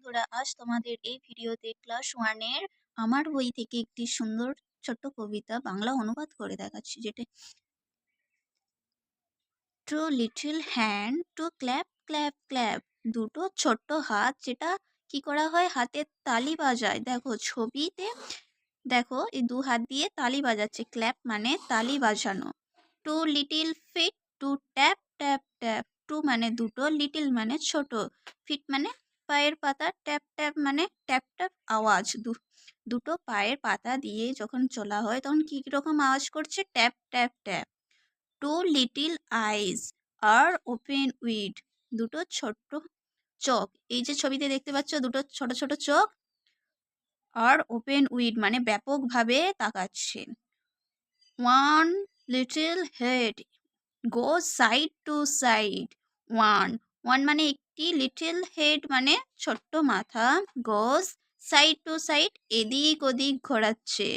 বন্ধুরা, আজ তোমাদের এই ভিডিওতে ক্লাস 1 এর আমার বই থেকে একটি সুন্দর ছোট্ট কবিতা বাংলা অনুবাদ করে দেখাচ্ছি, যেটা two little hand to clap clap clap. দুটো ছোট্ট হাত, যেটা কি করা হয়, হাতের তালি বাজায়। দেখো ছবিতে, দেখো এই দু হাত দিয়ে তালি বাজাচ্ছে। ক্ল্যাপ মানে তালি বাজানো। Two little feet to tap tap tap. Two মানে দুটো, লিটিল মানে ছোট, ফিট মানে পায়ের পাতা, ট্যাপ ট্যাপ মানে ট্যাপ ট্যাপ আওয়াজ। দুটো পায়ের পাতা দিয়ে যখন চলা হয় তখন কি রকম আওয়াজ করছে? Tap tap tap. Two little eyes are open wide. দুটো ছোট্ট চোখ, এই যে ছবিতে দেখতে পাচ্ছ দুটো ছোট ছোট চোখ। আর ওপেন উইড মানে ব্যাপকভাবে তাকাচ্ছে। One little head goes side to side. One one মানে একটি, লিটল হেড মানে ছোট্ট মাথা, গোজ সাইড টু সাইড এদিক ওদিক ঘোরাচ্ছে।